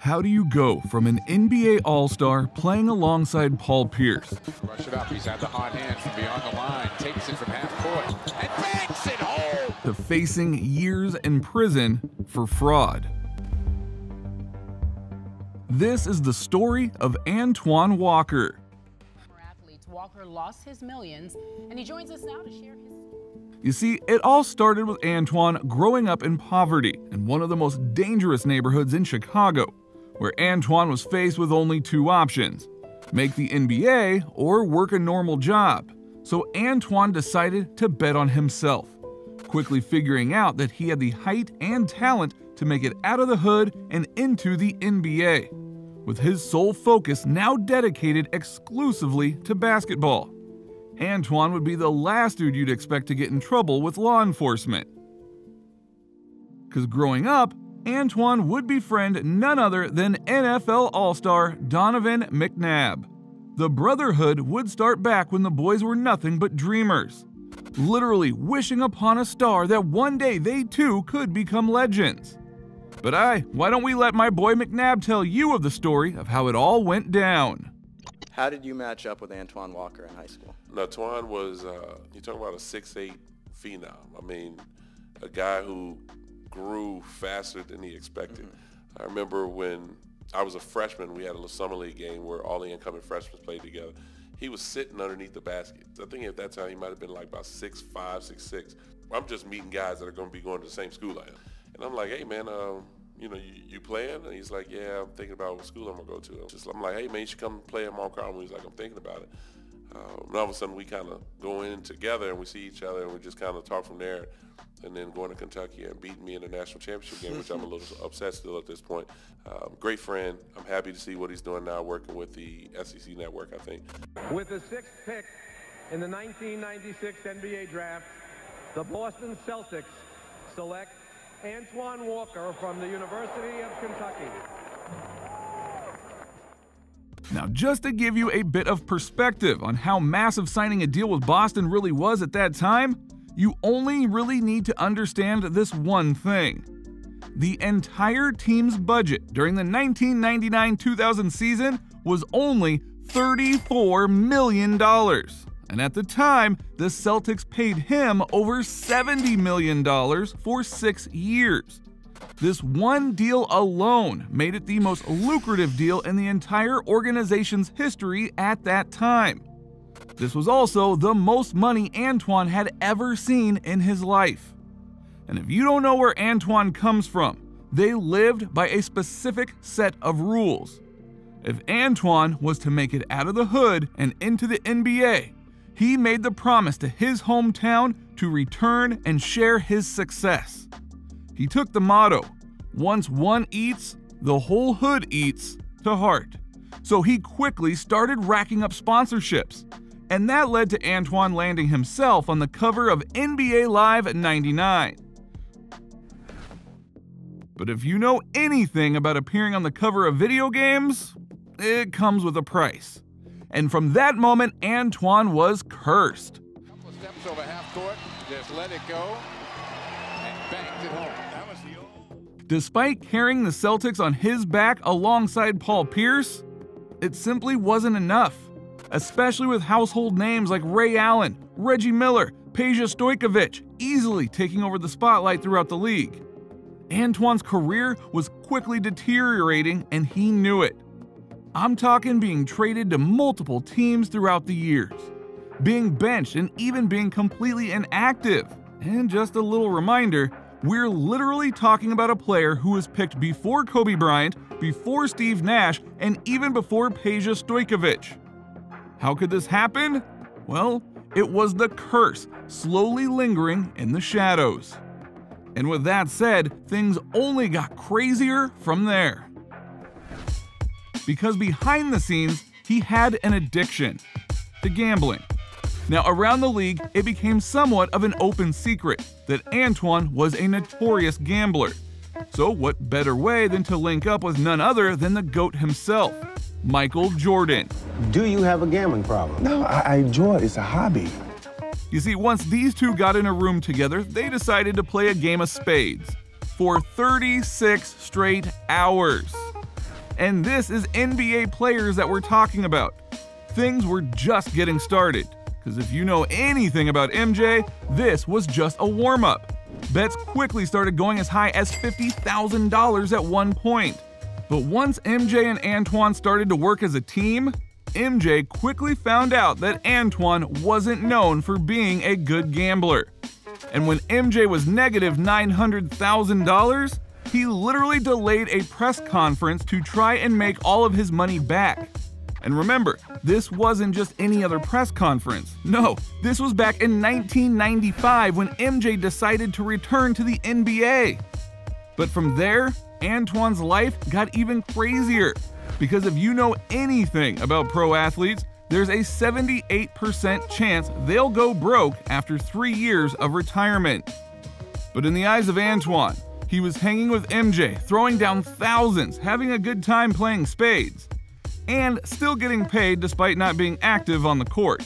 How do you go from an NBA All-Star playing alongside Paul Pierce? Rush it up, he's had the hot hand from beyond the line, takes it from half court, and banks it home! To facing years in prison for fraud. This is the story of Antoine Walker. For athletes, Walker lost his millions, and he joins us now to share his. You see, it all started with Antoine growing up in poverty in one of the most dangerous neighborhoods in Chicago, where Antoine was faced with only two options: make the NBA or work a normal job. So Antoine decided to bet on himself, quickly figuring out that he had the height and talent to make it out of the hood and into the NBA, with his sole focus now dedicated exclusively to basketball. Antoine would be the last dude you'd expect to get in trouble with law enforcement. Because growing up, Antoine would befriend none other than NFL All-Star Donovan McNabb. The brotherhood would start back when the boys were nothing but dreamers, literally wishing upon a star that one day they too could become legends. But why don't we let my boy McNabb tell you of the story of how it all went down. How did you match up with Antoine Walker in high school? Antoine was, you're talking about a 6'8" phenom. I mean, a guy who grew faster than he expected. I remember when I was a freshman, we had a summer league game where all the incoming freshmen played together. He was sitting underneath the basket. I think at that time he might have been like about 6'5", 6'6". I'm just meeting guys that are going to be going to the same school I am. And I'm like, hey man, you know, you playing? And he's like, yeah, I'm thinking about what school I'm gonna go to. I'm like, hey man, you should come play at Mount Carmel. He's like, I'm thinking about it. And all of a sudden we kind of go in together and we see each other and we just kind of talk from there. And then going to Kentucky and beating me in the national championship game, which I'm a little upset still at this point. Great friend. I'm happy to see what he's doing now, working with the SEC network, I think. With the 6th pick in the 1996 NBA draft, the Boston Celtics select Antoine Walker from the University of Kentucky. Now, just to give you a bit of perspective on how massive signing a deal with Boston really was at that time, you only really need to understand this one thing. The entire team's budget during the 1999-2000 season was only $34 million. And at the time, the Celtics paid him over $70 million for 6 years. This one deal alone made it the most lucrative deal in the entire organization's history at that time. This was also the most money Antoine had ever seen in his life. And if you don't know where Antoine comes from, they lived by a specific set of rules. If Antoine was to make it out of the hood and into the NBA, he made the promise to his hometown to return and share his success. He took the motto, "Once one eats, the whole hood eats," to heart. So he quickly started racking up sponsorships. And that led to Antoine landing himself on the cover of NBA Live 99. But if you know anything about appearing on the cover of video games, it comes with a price. And from that moment, Antoine was cursed. Couple of steps over half court, just let it go, and banked it home. That was the old. Despite carrying the Celtics on his back alongside Paul Pierce, it simply wasn't enough, especially with household names like Ray Allen, Reggie Miller, Peja Stojkovic easily taking over the spotlight throughout the league. Antoine's career was quickly deteriorating and he knew it. I'm talking being traded to multiple teams throughout the years, being benched and even being completely inactive. And just a little reminder, we're literally talking about a player who was picked before Kobe Bryant, before Steve Nash, and even before Peja Stojkovic. How could this happen? Well, it was the curse slowly lingering in the shadows. And with that said, things only got crazier from there. Because behind the scenes, he had an addiction to gambling. Now, around the league, it became somewhat of an open secret that Antoine was a notorious gambler. So what better way than to link up with none other than the GOAT himself, Michael Jordan. Do you have a gambling problem? No, I enjoy it. It's a hobby. You see, once these two got in a room together, they decided to play a game of spades for 36 straight hours. And this is NBA players that we're talking about. Things were just getting started, because if you know anything about MJ, this was just a warm-up. Bets quickly started going as high as $50,000 at one point. But once MJ and Antoine started to work as a team, MJ quickly found out that Antoine wasn't known for being a good gambler. And when MJ was negative $900,000, he literally delayed a press conference to try and make all of his money back. And remember, this wasn't just any other press conference. No, this was back in 1995 when MJ decided to return to the NBA. But from there, Antoine's life got even crazier. Because if you know anything about pro athletes, there's a 78% chance they'll go broke after 3 years of retirement. But in the eyes of Antoine, he was hanging with MJ, throwing down thousands, having a good time playing spades, and still getting paid despite not being active on the court.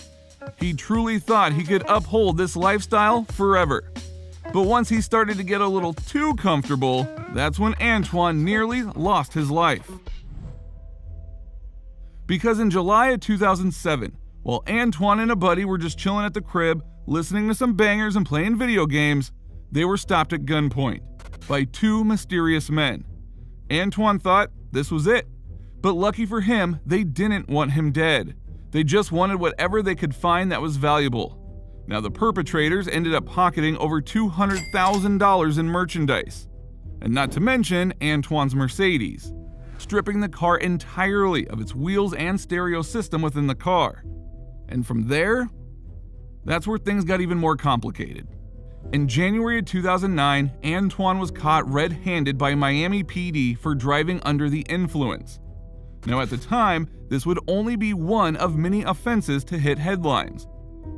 He truly thought he could uphold this lifestyle forever. But once he started to get a little too comfortable, that's when Antoine nearly lost his life. Because in July of 2007, while Antoine and a buddy were just chilling at the crib, listening to some bangers and playing video games, they were stopped at gunpoint by two mysterious men. Antoine thought this was it, but lucky for him, they didn't want him dead. They just wanted whatever they could find that was valuable. Now the perpetrators ended up pocketing over $200,000 in merchandise, and not to mention Antoine's Mercedes, stripping the car entirely of its wheels and stereo system within the car. And from there, that's where things got even more complicated. In January of 2009, Antoine was caught red-handed by Miami PD for driving under the influence. Now at the time, this would only be one of many offenses to hit headlines.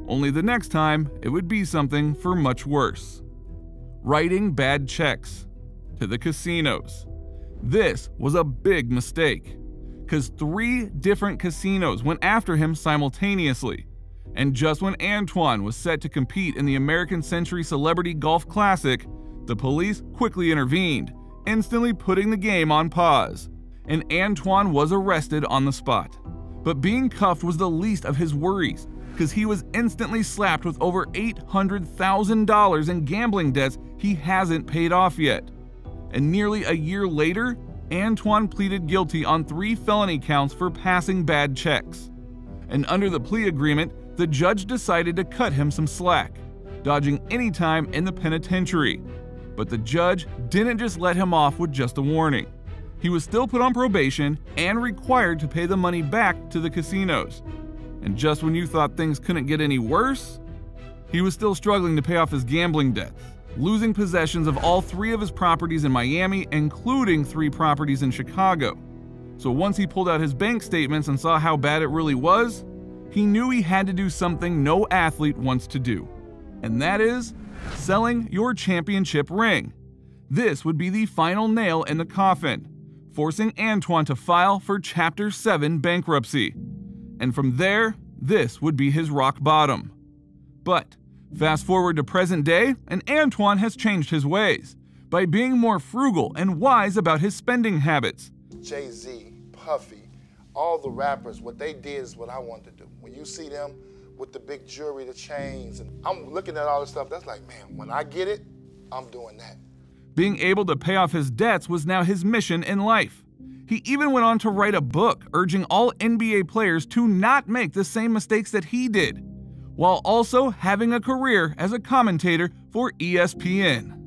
Only the next time, it would be something for much worse. Writing bad checks to the casinos. This was a big mistake, because 3 different casinos went after him simultaneously. And just when Antoine was set to compete in the American Century Celebrity Golf Classic, the police quickly intervened, instantly putting the game on pause. And Antoine was arrested on the spot. But being cuffed was the least of his worries, because he was instantly slapped with over $800,000 in gambling debts he hasn't paid off yet. And nearly a year later, Antoine pleaded guilty on 3 felony counts for passing bad checks. And under the plea agreement, the judge decided to cut him some slack, dodging any time in the penitentiary. But the judge didn't just let him off with just a warning. He was still put on probation and required to pay the money back to the casinos. And just when you thought things couldn't get any worse, he was still struggling to pay off his gambling debts, losing possessions of all 3 of his properties in Miami, including 3 properties in Chicago. So once he pulled out his bank statements and saw how bad it really was, he knew he had to do something no athlete wants to do. And that is selling your championship ring. This would be the final nail in the coffin, forcing Antoine to file for Chapter 7 bankruptcy. And from there, this would be his rock bottom. But fast forward to present day, and Antoine has changed his ways by being more frugal and wise about his spending habits. Jay-Z, Puffy, all the rappers, what they did is what I want to do. When you see them with the big jewelry, the chains, and I'm looking at all this stuff, that's like, man, when I get it, I'm doing that. Being able to pay off his debts was now his mission in life. He even went on to write a book urging all NBA players to not make the same mistakes that he did, while also having a career as a commentator for ESPN.